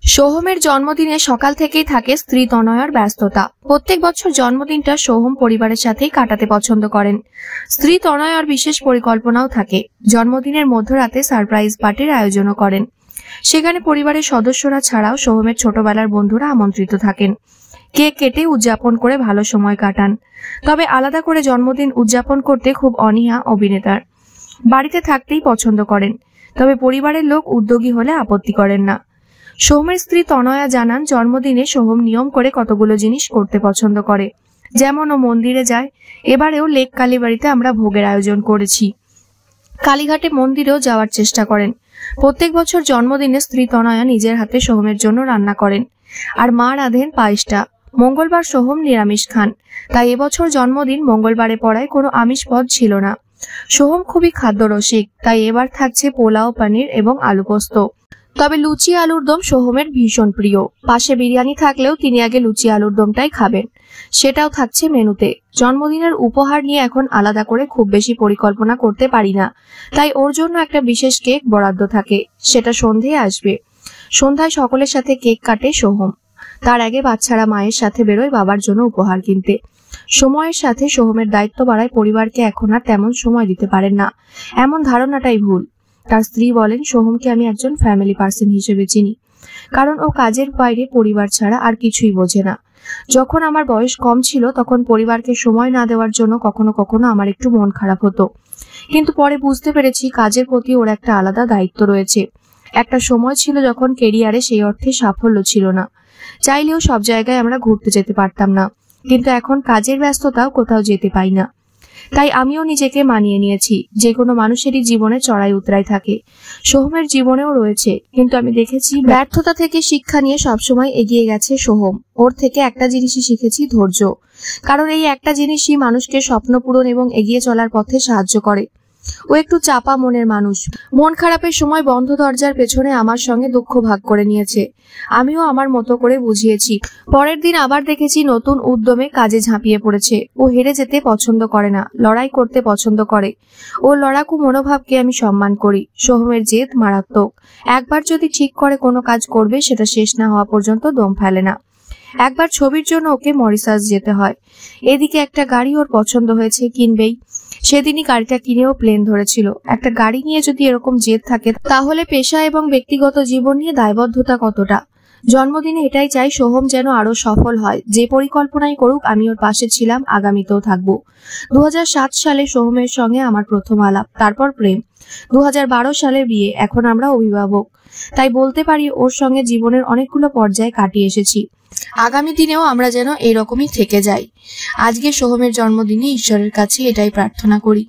সোহমের জন্মদিনে সকাল থেকেই থাকে স্ত্রী তনয়ার ব্যস্ততা। প্রত্যেক বছর জন্মদিনটা সোহম পরিবারের সাথেই কাটাতে পছন্দ করেন। স্ত্রী তনয়ার বিশেষ পরিকল্পনাও থাকে। জন্মদিনের মধ্যরাতে সারপ্রাইজ পার্টির আয়োজনও করেন। সেখানে পরিবারের সদস্যরা ছাড়াও সোহমের ছোটবেলার বন্ধুরা আমন্ত্রিত থাকেন। কেক কেটে উদযাপন করে ভালো সময় কাটান। তবে আলাদা করে জন্মদিন উদযাপন করতে খুব অনীহা অভিনেতার। বাড়িতে থাকতেই পছন্দ করেন, তবে পরিবারের লোক উদ্যোগী হলে আপত্তি করেন না। সোহমের স্ত্রী তনয়া জানান, জন্মদিনে সোহম নিয়ম করে কতগুলো জিনিস করতে পছন্দ করে। যেমন ও মন্দিরে যায়। এবারেও লেক কালীবাড়িতে আমরা ভোগের আয়োজন করেছি। কালীঘাটে মন্দিরেও যাওয়ার চেষ্টা করেন। প্রত্যেক বছর জন্মদিনে স্ত্রী তনয়া নিজের হাতে সোহমের জন্য রান্না করেন, আর মা রাঁধেন পায়েসটা। মঙ্গলবার সোহম নিরামিষ খান, তাই এবছর জন্মদিন মঙ্গলবারে পড়ায় কোনো আমিষ পদ ছিল না। সোহম খুবই খাদ্যরসিক, তাই এবার থাকছে পোলাও, পনির এবং আলু পোস্ত। তবে লুচি আলুর দম সোহমের ভীষণ প্রিয়। পাশে বিরিয়ানি থাকলেও তিনি আগে লুচি আলুর দমটাই খাবেন। সেটাও থাকছে মেনুতে। জন্মদিনের উপহার নিয়ে এখন আলাদা করে খুব বেশি পরিকল্পনা করতে পারি না, তাই ওর জন্য একটা বিশেষ কেক বরাদ্দ থাকে। সেটা সন্ধ্যায় আসবে। সন্ধ্যায় সকলের সাথে কেক কাটে সোহম। তার আগে বাচ্চারা মায়ের সাথে বেরোয় বাবার জন্য উপহার কিনতে। সময়ের সাথে সোহমের দায়িত্ব বাড়ায় পরিবারকে এখন আর তেমন সময় দিতে পারেন না, এমন ধারণাটাই ভুল। তার স্ত্রী বলেন, সোহমকে আমি একজন ফ্যামিলি পার্সন হিসেবে চিনি, কারণ ও কাজের বাইরে পরিবার ছাড়া আর কিছুই বোঝে না। যখন আমার বয়স কম ছিল তখন পরিবারকে সময় না দেওয়ার জন্য কখনো কখনো আমার একটু মন খারাপ হতো, কিন্তু পরে বুঝতে পেরেছি কাজের প্রতি ওর একটা আলাদা দায়িত্ব রয়েছে। একটা সময় ছিল যখন কেরিয়ারে সেই অর্থে সাফল্য ছিল না, চাইলেও সব জায়গায় আমরা ঘুরতে যেতে পারতাম না, কিন্তু এখন কাজের ব্যস্ততাও কোথাও যেতে পাই না। তাই আমিও নিজেকে মানিয়ে নিয়েছি। যে কোনো মানুষেরই জীবনে চড়াই উতরাই থাকে, সোহমের জীবনেও রয়েছে, কিন্তু আমি দেখেছি ব্যর্থতা থেকে শিক্ষা নিয়ে সবসময় এগিয়ে গেছে সোহম। ওর থেকে একটা জিনিসই শিখেছি, ধৈর্য। কারণ এই একটা জিনিসই মানুষকে স্বপ্ন পূরণ এবং এগিয়ে চলার পথে সাহায্য করে। ও একটু চাপা মনের মানুষ। মন খারাপের সময় বন্ধ দরজার পেছনে আমার সঙ্গে দুঃখ ভাগ করে নিয়েছে। আমিও আমার মতো করে বুঝিয়েছি। পরের দিন আবার দেখেছি নতুন উদ্যমে কাজে ঝাঁপিয়ে পড়েছে। ও হেরে যেতে পছন্দ করে না, লড়াই করতে পছন্দ করে। ও লড়াকু মনোভাবকে আমি সম্মান করি। সোহমের জেদ মারাত্মক। একবার যদি ঠিক করে কোনো কাজ করবে, সেটা শেষ না হওয়া পর্যন্ত দম ফেলে না। একবার ছবির জন্য ওকে মরিশাস যেতে হয়। এদিকে একটা গাড়ি ওর পছন্দ হয়েছে, কিনবেই। সেদিনই গাড়িটা কিনেও প্লেন ধরেছিল। একটা গাড়ি নিয়ে যদি এরকম জেদ থাকে, তাহলে পেশা এবং ব্যক্তিগত জীবন নিয়ে দায়বদ্ধতা কতটা। জন্মদিনে এটাই চাই, সোহম যেন আরো সফল হয়। যে পরিকল্পনাই করুক, আমি ওর পাশে ছিলাম, আগামীতেও থাকবো। 2007 সালে সোহমের সঙ্গে আমার প্রথম আলাপ, তারপর প্রেম। 2012 সালে বিয়ে, এখন আমরা অভিভাবক। তাই বলতে পারি ওর সঙ্গে জীবনের অনেকগুলো পর্যায়ে কাটিয়ে এসেছি। আগামী দিনেও আমরা যেন এরকমই থেকে যাই। আজকে সোহমের জন্মদিনে ঈশ্বরের কাছে এটাই প্রার্থনা করি।